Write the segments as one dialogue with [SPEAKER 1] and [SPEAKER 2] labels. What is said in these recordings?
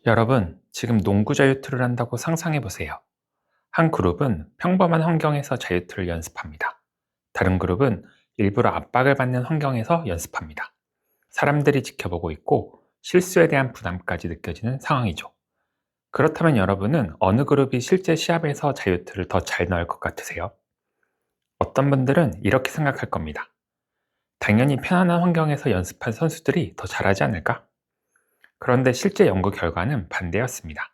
[SPEAKER 1] 여러분, 지금 농구 자유투를 한다고 상상해 보세요. 한 그룹은 평범한 환경에서 자유투를 연습합니다. 다른 그룹은 일부러 압박을 받는 환경에서 연습합니다. 사람들이 지켜보고 있고 실수에 대한 부담까지 느껴지는 상황이죠. 그렇다면 여러분은 어느 그룹이 실제 시합에서 자유투를 더 잘 넣을 것 같으세요? 어떤 분들은 이렇게 생각할 겁니다. 당연히 편안한 환경에서 연습한 선수들이 더 잘하지 않을까? 그런데 실제 연구 결과는 반대였습니다.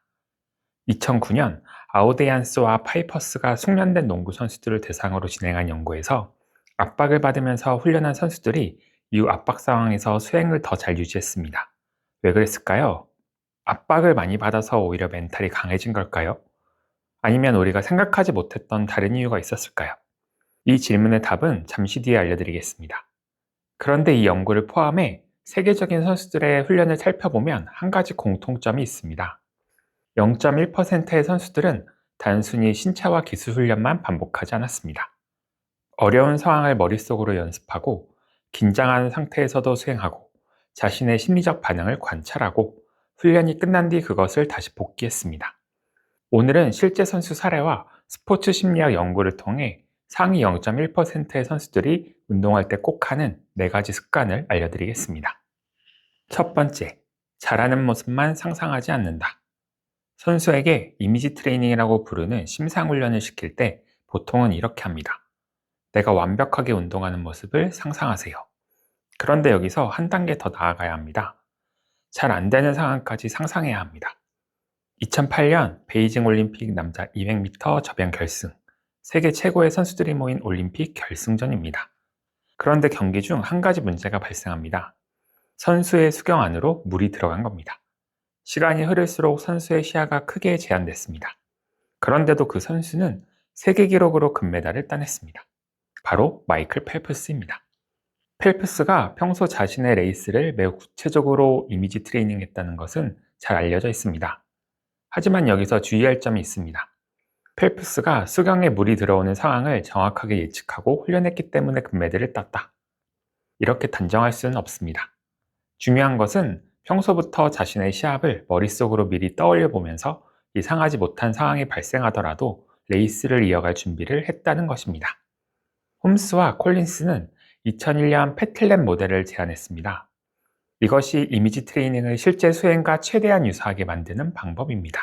[SPEAKER 1] 2009년 아우데얀스와 파이퍼스가 숙련된 농구 선수들을 대상으로 진행한 연구에서 압박을 받으면서 훈련한 선수들이 이후 압박 상황에서 수행을 더 잘 유지했습니다. 왜 그랬을까요? 압박을 많이 받아서 오히려 멘탈이 강해진 걸까요? 아니면 우리가 생각하지 못했던 다른 이유가 있었을까요? 이 질문의 답은 잠시 뒤에 알려드리겠습니다. 그런데 이 연구를 포함해 세계적인 선수들의 훈련을 살펴보면 한 가지 공통점이 있습니다. 0.1%의 선수들은 단순히 신체와 기술 훈련만 반복하지 않았습니다. 어려운 상황을 머릿속으로 연습하고 긴장한 상태에서도 수행하고 자신의 심리적 반응을 관찰하고 훈련이 끝난 뒤 그것을 다시 복기했습니다. 오늘은 실제 선수 사례와 스포츠 심리학 연구를 통해 상위 0.1%의 선수들이 운동할 때 꼭 하는 4가지 습관을 알려드리겠습니다. 첫 번째, 잘하는 모습만 상상하지 않는다. 선수에게 이미지 트레이닝이라고 부르는 심상훈련을 시킬 때 보통은 이렇게 합니다. 내가 완벽하게 운동하는 모습을 상상하세요. 그런데 여기서 한 단계 더 나아가야 합니다. 잘 안 되는 상황까지 상상해야 합니다. 2008년 베이징 올림픽 남자 200m 접영 결승, 세계 최고의 선수들이 모인 올림픽 결승전입니다. 그런데 경기 중 한 가지 문제가 발생합니다. 선수의 수경 안으로 물이 들어간 겁니다. 시간이 흐를수록 선수의 시야가 크게 제한됐습니다. 그런데도 그 선수는 세계 기록으로 금메달을 따냈습니다. 바로 마이클 펠프스입니다. 펠프스가 평소 자신의 레이스를 매우 구체적으로 이미지 트레이닝했다는 것은 잘 알려져 있습니다. 하지만 여기서 주의할 점이 있습니다. 펠프스가 수경에 물이 들어오는 상황을 정확하게 예측하고 훈련했기 때문에 금메달을 땄다. 이렇게 단정할 수는 없습니다. 중요한 것은 평소부터 자신의 시합을 머릿속으로 미리 떠올려 보면서 예상하지 못한 상황이 발생하더라도 레이스를 이어갈 준비를 했다는 것입니다. 홈스와 콜린스는 2001년 패틀랩 모델을 제안했습니다. 이것이 이미지 트레이닝을 실제 수행과 최대한 유사하게 만드는 방법입니다.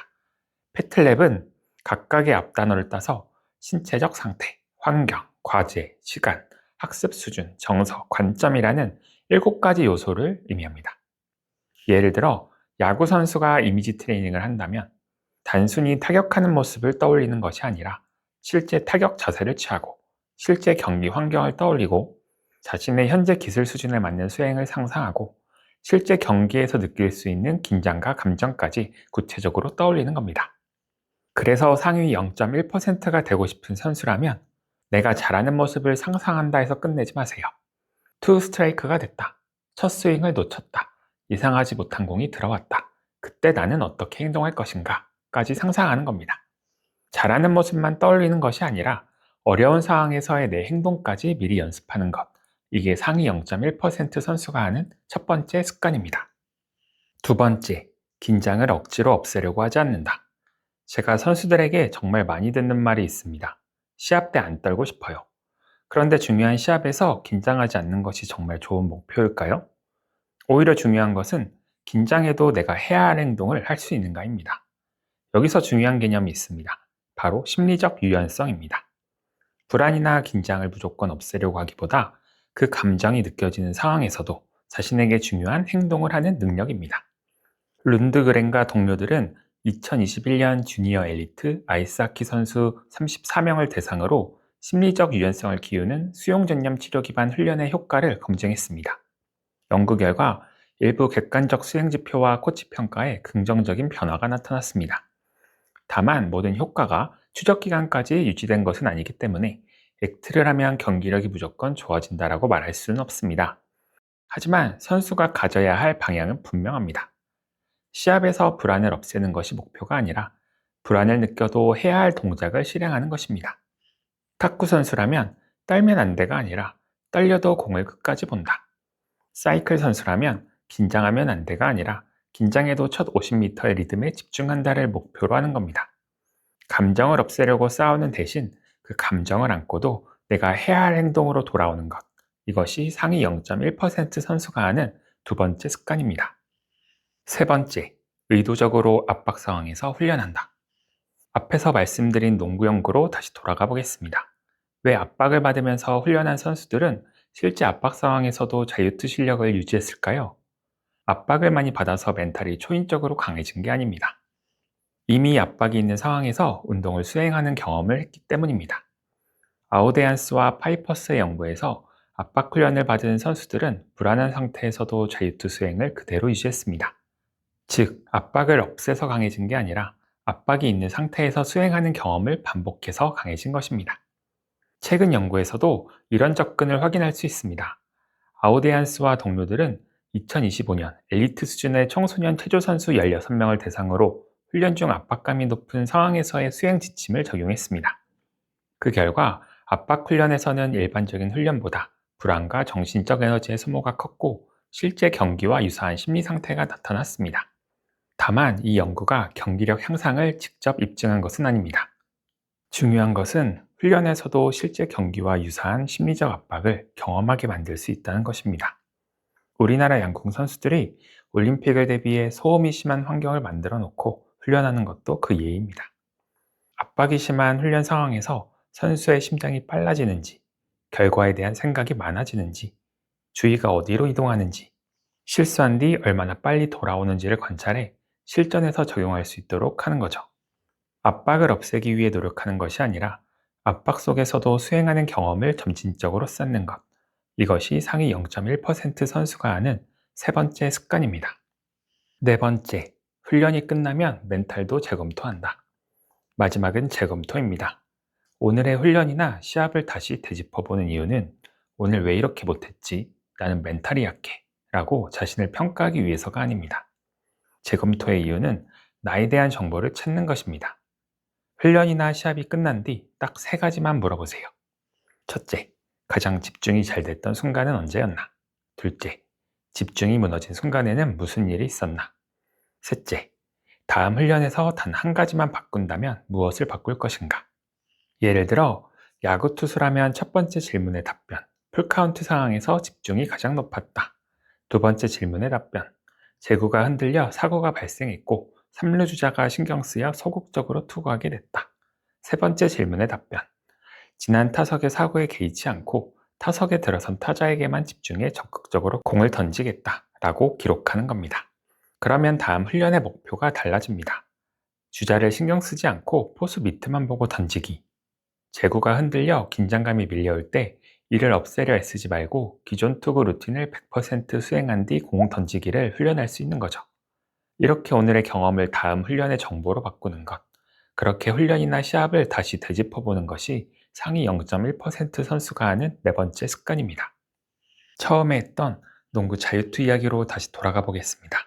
[SPEAKER 1] 패틀랩은 각각의 앞단어를 따서 신체적 상태, 환경, 과제, 시간, 학습 수준, 정서, 관점이라는 7가지 요소를 의미합니다. 예를 들어 야구 선수가 이미지 트레이닝을 한다면 단순히 타격하는 모습을 떠올리는 것이 아니라 실제 타격 자세를 취하고 실제 경기 환경을 떠올리고 자신의 현재 기술 수준에 맞는 수행을 상상하고 실제 경기에서 느낄 수 있는 긴장과 감정까지 구체적으로 떠올리는 겁니다. 그래서 상위 0.1%가 되고 싶은 선수라면 내가 잘하는 모습을 상상한다 해서 끝내지 마세요. 투 스트라이크가 됐다. 첫 스윙을 놓쳤다. 예상하지 못한 공이 들어왔다. 그때 나는 어떻게 행동할 것인가? 까지 상상하는 겁니다. 잘하는 모습만 떠올리는 것이 아니라 어려운 상황에서의 내 행동까지 미리 연습하는 것. 이게 상위 0.1% 선수가 하는 첫 번째 습관입니다. 두 번째, 긴장을 억지로 없애려고 하지 않는다. 제가 선수들에게 정말 많이 듣는 말이 있습니다. 시합 때 안 떨고 싶어요. 그런데 중요한 시합에서 긴장하지 않는 것이 정말 좋은 목표일까요? 오히려 중요한 것은 긴장해도 내가 해야 할 행동을 할 수 있는가입니다. 여기서 중요한 개념이 있습니다. 바로 심리적 유연성입니다. 불안이나 긴장을 무조건 없애려고 하기보다 그 감정이 느껴지는 상황에서도 자신에게 중요한 행동을 하는 능력입니다. 룬드그렌과 동료들은 2021년 주니어 엘리트 아이스하키 선수 34명을 대상으로 심리적 유연성을 키우는 수용전념 치료 기반 훈련의 효과를 검증했습니다. 연구 결과 일부 객관적 수행 지표와 코치 평가에 긍정적인 변화가 나타났습니다. 다만 모든 효과가 추적 기간까지 유지된 것은 아니기 때문에 액트를 하면 경기력이 무조건 좋아진다라고 말할 수는 없습니다. 하지만 선수가 가져야 할 방향은 분명합니다. 시합에서 불안을 없애는 것이 목표가 아니라 불안을 느껴도 해야 할 동작을 실행하는 것입니다. 탁구 선수라면 떨면 안 돼가 아니라 떨려도 공을 끝까지 본다. 사이클 선수라면 긴장하면 안 돼가 아니라 긴장해도 첫 50m의 리듬에 집중한다를 목표로 하는 겁니다. 감정을 없애려고 싸우는 대신 그 감정을 안고도 내가 해야 할 행동으로 돌아오는 것. 이것이 상위 0.1% 선수가 하는 두 번째 습관입니다. 세 번째, 의도적으로 압박 상황에서 훈련한다. 앞에서 말씀드린 농구 연구로 다시 돌아가 보겠습니다. 왜 압박을 받으면서 훈련한 선수들은 실제 압박 상황에서도 자유투 실력을 유지했을까요? 압박을 많이 받아서 멘탈이 초인적으로 강해진 게 아닙니다. 이미 압박이 있는 상황에서 운동을 수행하는 경험을 했기 때문입니다. 아우데안스와 파이퍼스의 연구에서 압박 훈련을 받은 선수들은 불안한 상태에서도 자유투 수행을 그대로 유지했습니다. 즉, 압박을 없애서 강해진 게 아니라 압박이 있는 상태에서 수행하는 경험을 반복해서 강해진 것입니다. 최근 연구에서도 이런 접근을 확인할 수 있습니다. 아우데안스와 동료들은 2025년 엘리트 수준의 청소년 체조 선수 16명을 대상으로 훈련 중 압박감이 높은 상황에서의 수행 지침을 적용했습니다. 그 결과 압박 훈련에서는 일반적인 훈련보다 불안과 정신적 에너지의 소모가 컸고 실제 경기와 유사한 심리 상태가 나타났습니다. 다만 이 연구가 경기력 향상을 직접 입증한 것은 아닙니다. 중요한 것은 훈련에서도 실제 경기와 유사한 심리적 압박을 경험하게 만들 수 있다는 것입니다. 우리나라 양궁 선수들이 올림픽을 대비해 소음이 심한 환경을 만들어 놓고 훈련하는 것도 그 예입니다. 압박이 심한 훈련 상황에서 선수의 심장이 빨라지는지, 결과에 대한 생각이 많아지는지, 주의가 어디로 이동하는지, 실수한 뒤 얼마나 빨리 돌아오는지를 관찰해 실전에서 적용할 수 있도록 하는 거죠. 압박을 없애기 위해 노력하는 것이 아니라 압박 속에서도 수행하는 경험을 점진적으로 쌓는 것. 이것이 상위 0.1% 선수가 하는 세 번째 습관입니다. 네 번째, 훈련이 끝나면 멘탈도 재검토한다. 마지막은 재검토입니다. 오늘의 훈련이나 시합을 다시 되짚어보는 이유는 오늘 왜 이렇게 못했지? 나는 멘탈이 약해. 라고 자신을 평가하기 위해서가 아닙니다. 재검토의 이유는 나에 대한 정보를 찾는 것입니다. 훈련이나 시합이 끝난 뒤 딱 세 가지만 물어보세요. 첫째, 가장 집중이 잘 됐던 순간은 언제였나? 둘째, 집중이 무너진 순간에는 무슨 일이 있었나? 셋째, 다음 훈련에서 단 한 가지만 바꾼다면 무엇을 바꿀 것인가? 예를 들어, 야구 투수라면 첫 번째 질문의 답변, 풀카운트 상황에서 집중이 가장 높았다. 두 번째 질문의 답변, 제구가 흔들려 사고가 발생했고 3루 주자가 신경 쓰여 소극적으로 투구하게 됐다. 세 번째 질문의 답변, 지난 타석의 사고에 개의치 않고 타석에 들어선 타자에게만 집중해 적극적으로 공을 던지겠다 라고 기록하는 겁니다. 그러면 다음 훈련의 목표가 달라집니다. 주자를 신경 쓰지 않고 포수 밑만 보고 던지기. 제구가 흔들려 긴장감이 밀려올 때 이를 없애려 애쓰지 말고 기존 투구 루틴을 100% 수행한 뒤 공 던지기를 훈련할 수 있는 거죠. 이렇게 오늘의 경험을 다음 훈련의 정보로 바꾸는 것. 그렇게 훈련이나 시합을 다시 되짚어보는 것이 상위 0.1% 선수가 하는 네 번째 습관입니다. 처음에 했던 농구 자유투 이야기로 다시 돌아가 보겠습니다.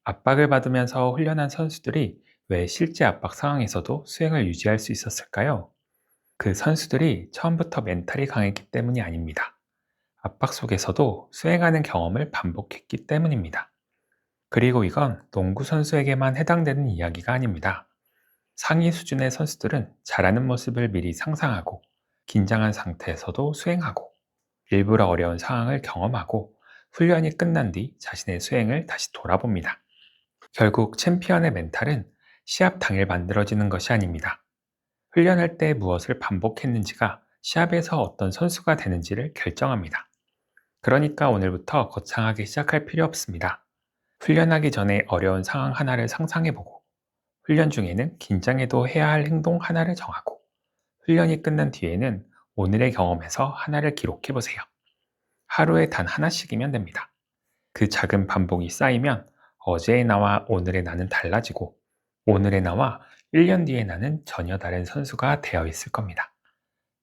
[SPEAKER 1] 압박을 받으면서 훈련한 선수들이 왜 실제 압박 상황에서도 수행을 유지할 수 있었을까요? 그 선수들이 처음부터 멘탈이 강했기 때문이 아닙니다. 압박 속에서도 수행하는 경험을 반복했기 때문입니다. 그리고 이건 농구 선수에게만 해당되는 이야기가 아닙니다. 상위 수준의 선수들은 잘하는 모습을 미리 상상하고 긴장한 상태에서도 수행하고 일부러 어려운 상황을 경험하고 훈련이 끝난 뒤 자신의 수행을 다시 돌아봅니다. 결국 챔피언의 멘탈은 시합 당일 만들어지는 것이 아닙니다. 훈련할 때 무엇을 반복했는지가 시합에서 어떤 선수가 되는지를 결정합니다. 그러니까 오늘부터 거창하게 시작할 필요 없습니다. 훈련하기 전에 어려운 상황 하나를 상상해보고 훈련 중에는 긴장해도 해야 할 행동 하나를 정하고 훈련이 끝난 뒤에는 오늘의 경험에서 하나를 기록해보세요. 하루에 단 하나씩이면 됩니다. 그 작은 반복이 쌓이면 어제의 나와 오늘의 나는 달라지고 오늘의 나와 1년 뒤의 나는 전혀 다른 선수가 되어 있을 겁니다.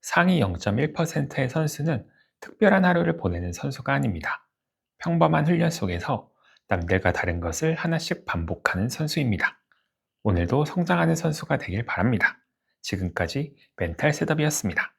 [SPEAKER 1] 상위 0.1%의 선수는 특별한 하루를 보내는 선수가 아닙니다. 평범한 훈련 속에서 남들과 다른 것을 하나씩 반복하는 선수입니다. 오늘도 성장하는 선수가 되길 바랍니다. 지금까지 멘탈 셋업이었습니다.